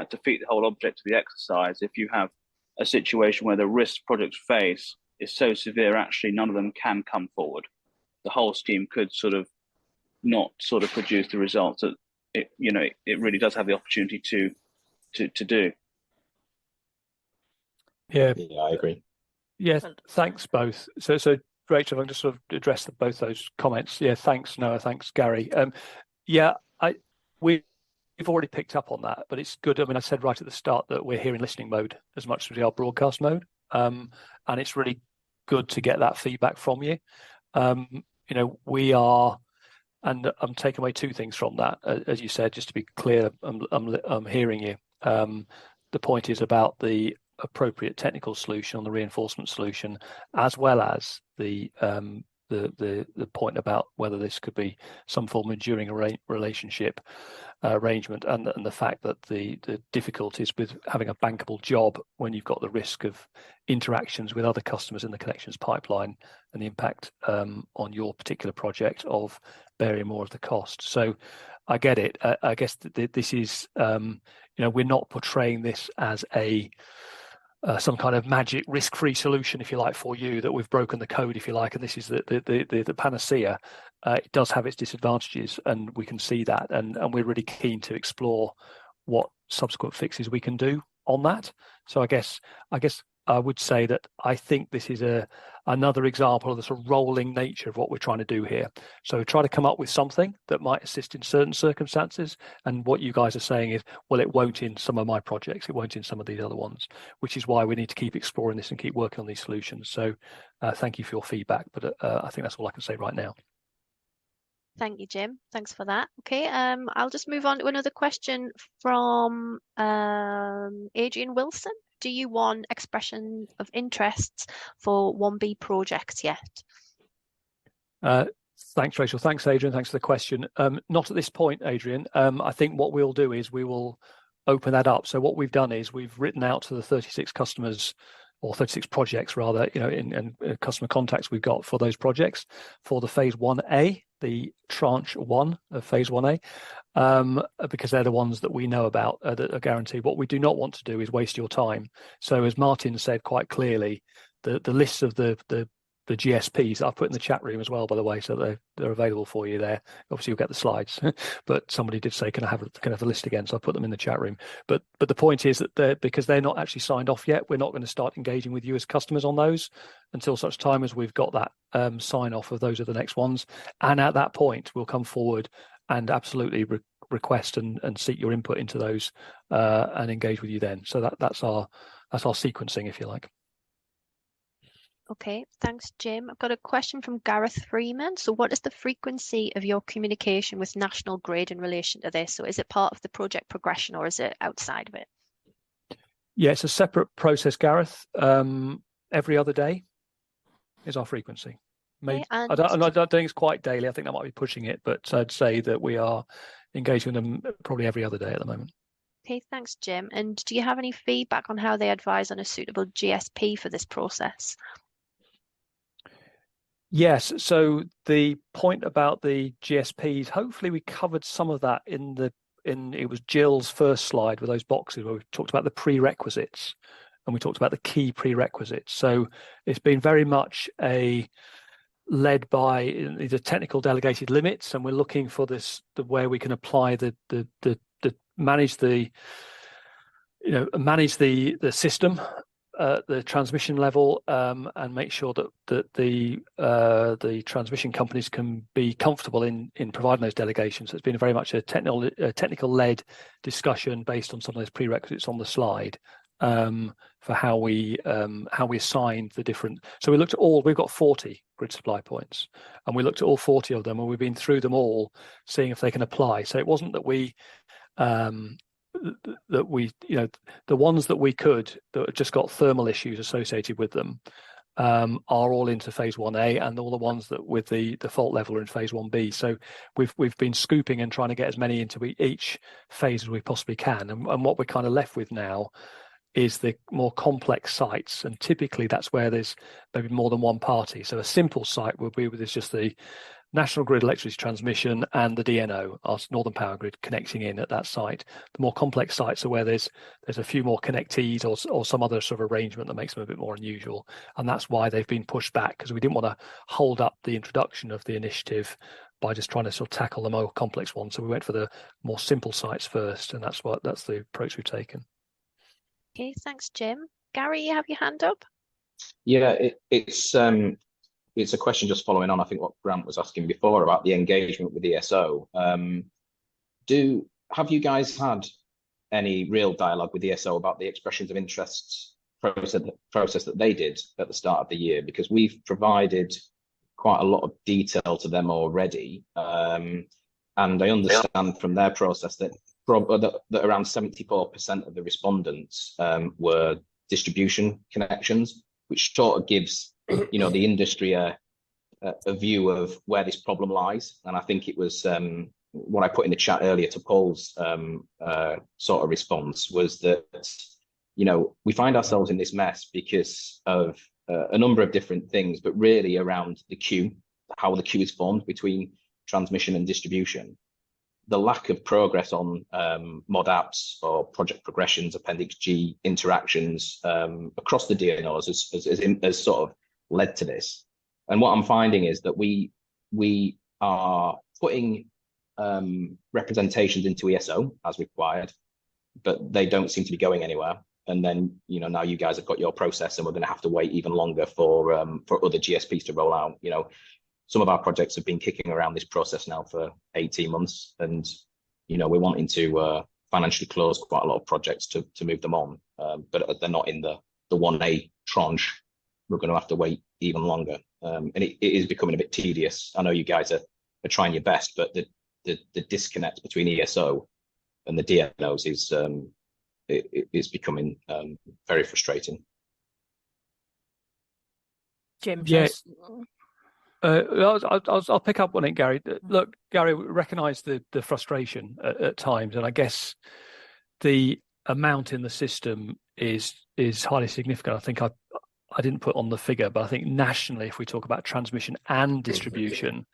defeat the whole object of the exercise if you have a situation where the risk projects face is so severe, actually none of them can come forward. The whole scheme could sort of not sort of produce the results that it really does have the opportunity to do. Yeah, I agree. Yeah, thanks both. So Rachel, I'll just sort of address both those comments. Yeah, thanks Noah, thanks Gary. We've already picked up on that, but it's good. I mean, I said right at the start that we're here in listening mode as much as we are broadcast mode, and it's really good to get that feedback from you. We are, and I'm taking away two things from that. As you said, just to be clear, I'm hearing you. The point is about the appropriate technical solution on the reinforcement solution, as well as the point about whether this could be some form of enduring relationship arrangement, and the fact that the difficulties with having a bankable job when you've got the risk of interactions with other customers in the connections pipeline and the impact on your particular project of bearing more of the cost. So I get it. I guess this is, we're not portraying this as some kind of magic risk-free solution, if you like, for you, that we've broken the code, if you like, and this is the panacea. It does have its disadvantages, and we can see that, and we're really keen to explore what subsequent fixes we can do on that. So I guess I would say that I think this is another example of the sort of rolling nature of what we're trying to do here. So try to come up with something that might assist in certain circumstances, and what you guys are saying is, well, it won't in some of my projects, it won't in some of these other ones, which is why we need to keep exploring this and keep working on these solutions. So thank you for your feedback, but I think that's all I can say right now. Thank you, Jim. Thanks for that. Okay, I'll just move on to another question from Adrian Wilson. Do you want expression of interests for 1B projects yet? Thanks, Rachel. Thanks, Adrian. Thanks for the question. Not at this point, Adrian. I think what we'll do is we will open that up. So what we've done is we've written out to the 36 customers, or 36 projects rather, in customer contacts we've got for those projects for the phase 1A, the tranche 1 of phase 1A, because they're the ones that we know about that are guaranteed. What we do not want to do is waste your time. So as Martin said quite clearly, the lists of the GSPs I've put in the chat room as well, by the way, so they're available for you there. Obviously, you'll get the slides, but somebody did say, can I have the list again? So I put them in the chat room. But the point is that because they're not actually signed off yet, we're not going to start engaging with you as customers on those until such time as we've got that sign off of those are the next ones. And at that point, we'll come forward and absolutely request and seek your input into those and engage with you then. So that's our sequencing, if you like. Okay, thanks, Jim. I've got a question from Gareth Freeman. So what is the frequency of your communication with National Grid in relation to this? So is it part of the project progression or is it outside of it? Yeah, it's a separate process, Gareth. Every other day is our frequency. Okay, I don't think it's quite daily. I think that might be pushing it, but I'd say that we are engaging with them probably every other day at the moment. Okay, thanks, Jim. And do you have any feedback on how they advise on a suitable GSP for this process? Yes, so the point about the GSPs, hopefully we covered some of that in it was Jill's first slide with those boxes where we talked about the prerequisites and we talked about the key prerequisites. So it's been very much led by the technical delegated limits, and we're looking for where we can apply manage the system, the transmission level, and make sure that the transmission companies can be comfortable in providing those delegations. So it's been very much a technical led discussion based on some of those prerequisites on the slide. for how we assigned the different. So we looked at all. We've got 40 grid supply points, and we looked at all 40 of them, and we've been through them all, seeing if they can apply. So it wasn't that we the ones that we could that just got thermal issues associated with them are all into phase 1A, and all the ones that with the fault level are in phase 1B. So we've been scooping and trying to get as many into each phase as we possibly can. And what we're kind of left with now is the more complex sites, and typically that's where there's maybe more than one party. So a simple site would be where there's just the National Grid Electricity Transmission and the DNO, our Northern Power Grid, connecting in at that site. The more complex sites are where there's a few more connectees or some other sort of arrangement that makes them a bit more unusual. And that's why they've been pushed back, because we didn't want to hold up the introduction of the initiative by just trying to sort of tackle the more complex ones. So we went for the more simple sites first, and that's the approach we've taken. Okay, thanks, Jim. Gary, you have your hand up? Yeah, it's a question just following on, I think, what Grant was asking before about the engagement with ESO. Have you guys had any real dialogue with ESO about the expressions of interest process that they did at the start of the year? Because we've provided quite a lot of detail to them already, and I understand from their process that around 74% of the respondents were distribution connections, which sort of gives the industry a view of where this problem lies. And I think it was what I put in the chat earlier to Paul's sort of response was that we find ourselves in this mess because of a number of different things, but really around the queue, how the queue is formed between transmission and distribution. The lack of progress on mod apps or project progressions, Appendix G interactions across the DNOs has sort of led to this. And what I'm finding is that we are putting representations into ESO as required, but they don't seem to be going anywhere. And then now you guys have got your process, and we're going to have to wait even longer for other GSPs to roll out. Some of our projects have been kicking around this process now for 18 months, and we're wanting to financially close quite a lot of projects to move them on, but they're not in the 1A tranche. We're going to have to wait even longer, and it is becoming a bit tedious. I know you guys are trying your best, but the disconnect between ESO and the DNOs is becoming very frustrating. Jim, yeah. I'll pick up on it, Gary. Look, Gary, recognise the frustration at times, and I guess the amount in the system is highly significant. I think I didn't put on the figure, but I think nationally, if we talk about transmission and distribution,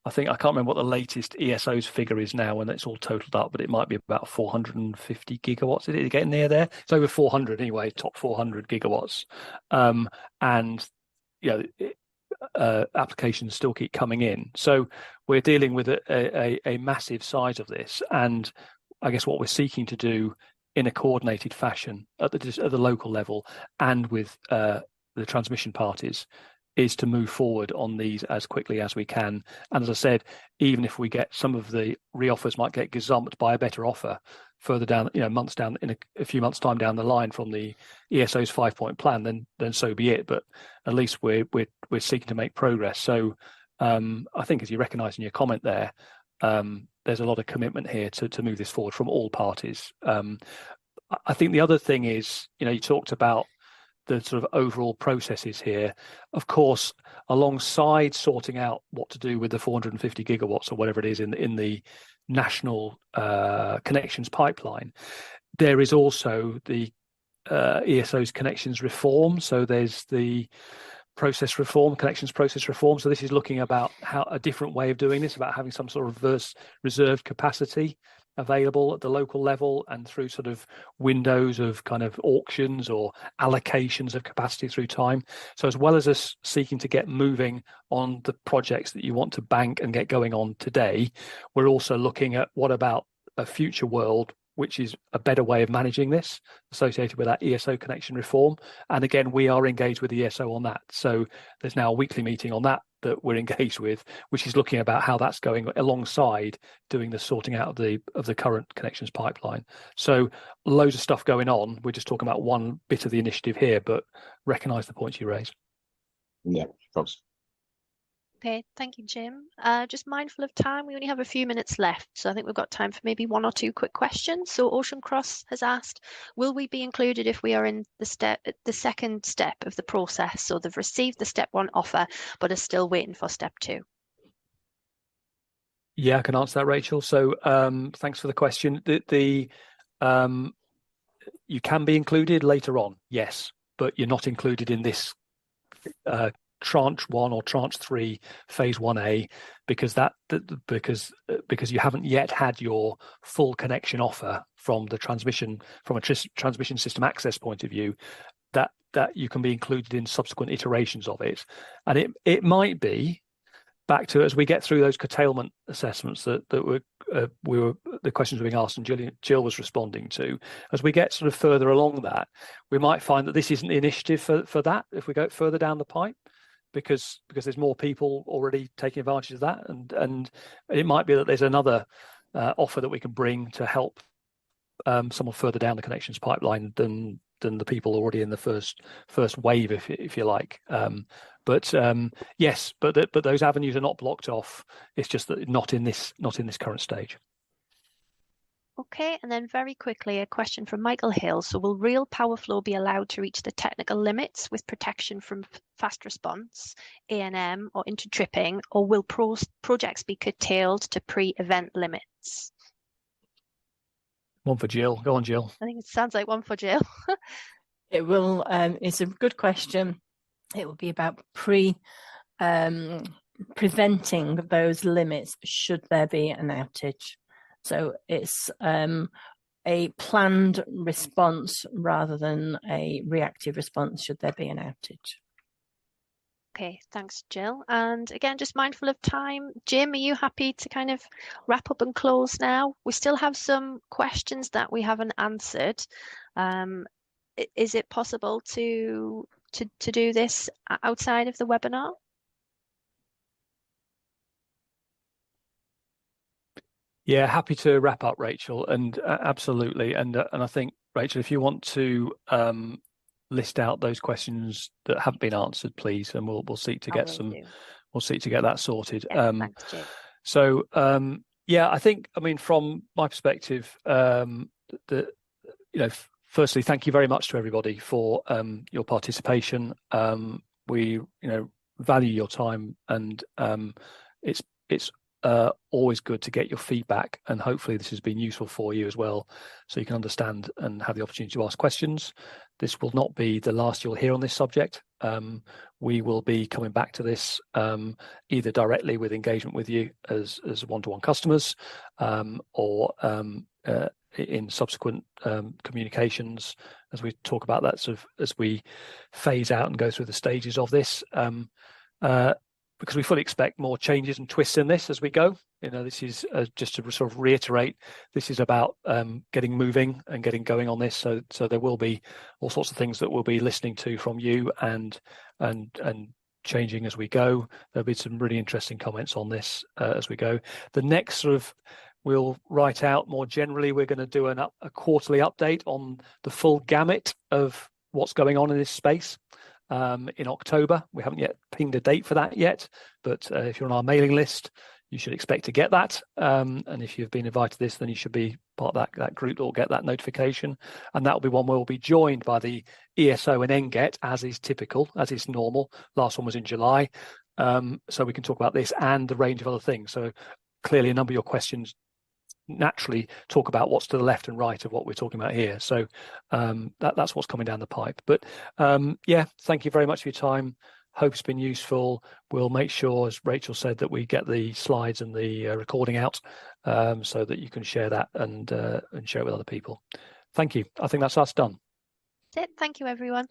I can't remember what the latest ESO's figure is now when it's all totaled up, but it might be about 450 gigawatts. Is it getting near there? It's over 400 anyway, top 400 gigawatts, and applications still keep coming in. So we're dealing with a massive size of this, and I guess what we're seeking to do in a coordinated fashion at the local level and with the transmission parties is to move forward on these as quickly as we can. And as I said, even if we get some of the reoffers might get gazumped by a better offer further down, months down, in a few months' time down the line from the ESO's 5-point plan, then so be it. But at least we're seeking to make progress. So I think, as you recognise in your comment there, there's a lot of commitment here to move this forward from all parties. I think the other thing is, you talked about the sort of overall processes here. Of course, alongside sorting out what to do with the 450 gigawatts or whatever it is in the national connections pipeline, there is also the ESO's connections reform. So there's the process reform, connections process reform. So this is looking about a different way of doing this, about having some sort of reserved capacity available at the local level and through sort of windows of kind of auctions or allocations of capacity through time. So as well as us seeking to get moving on the projects that you want to bank and get going on today, we're also looking at what about a future world which is a better way of managing this associated with that ESO connection reform. And again, we are engaged with the ESO on that. So there's now a weekly meeting on that we're engaged with, which is looking about how that's going alongside doing the sorting out of the current connections pipeline. So loads of stuff going on. We're just talking about one bit of the initiative here, but recognise the points you raise. Yeah, thanks. Okay, thank you, Jim. Just mindful of time, we only have a few minutes left, so I think we've got time for maybe one or two quick questions. So Ocean Cross has asked, will we be included if we are in the second step of the process? So they've received the step 1 offer, but are still waiting for step 2. Yeah, I can answer that, Rachel. So thanks for the question. You can be included later on, yes, but you're not included in this tranche 1 or tranche 3 phase 1A because you haven't yet had your full connection offer from a transmission system access point of view, that you can be included in subsequent iterations of it. And it might be back to, as we get through those curtailment assessments that were the questions being asked and Jill was responding to, as we get sort of further along that, we might find that this isn't the initiative for that if we go further down the pipe, because there's more people already taking advantage of that, and it might be that there's another offer that we can bring to help someone further down the connections pipeline than the people already in the first wave, if you like. Yes, but those avenues are not blocked off. It's just that not in this current stage. Okay, and then very quickly, a question from Michael Hill. So will real power flow be allowed to reach the technical limits with protection from fast response, A&M, or inter-tripping, or will projects be curtailed to pre-event limits? One for Jill. Go on, Jill. I think it sounds like one for Jill. It will. It's a good question. It will be about preventing those limits should there be an outage. So it's a planned response rather than a reactive response should there be an outage. Okay, thanks, Jill. And again, just mindful of time, Jim, are you happy to kind of wrap up and close now? We still have some questions that we haven't answered. Is it possible to do this outside of the webinar? Yeah, happy to wrap up, Rachel, and absolutely. And I think, Rachel, if you want to list out those questions that haven't been answered, please, and we'll seek to get that sorted. Yeah, thanks, Jim. So yeah, I think, I mean, from my perspective, firstly, thank you very much to everybody for your participation. We value your time, and it's always good to get your feedback, and hopefully this has been useful for you as well, so you can understand and have the opportunity to ask questions. This will not be the last you'll hear on this subject. We will be coming back to this either directly with engagement with you as one-to-one customers, or in subsequent communications as we talk about that sort of as we phase out and go through the stages of this. Because we fully expect more changes and twists in this as we go. This is just to sort of reiterate, this is about getting moving and getting going on this. So there will be all sorts of things that we'll be listening to from you and changing as we go. There'll be some really interesting comments on this as we go. The next sort of, we'll write out more generally, we're going to do a quarterly update on the full gamut of what's going on in this space. In October. We haven't yet pinged a date for that yet, but if you're on our mailing list, you should expect to get that. And if you've been invited to this, then you should be part of that group that will get that notification. And that will be one where we'll be joined by the ESO and NGET, as is typical, as is normal. Last one was in July. So we can talk about this and a range of other things. So clearly a number of your questions naturally talk about what's to the left and right of what we're talking about here. So that's what's coming down the pipe. But yeah, thank you very much for your time. Hope it's been useful. We'll make sure, as Rachel said, that we get the slides and the recording out so that you can share that and share it with other people. Thank you. I think that's us done. That's it. Thank you, everyone.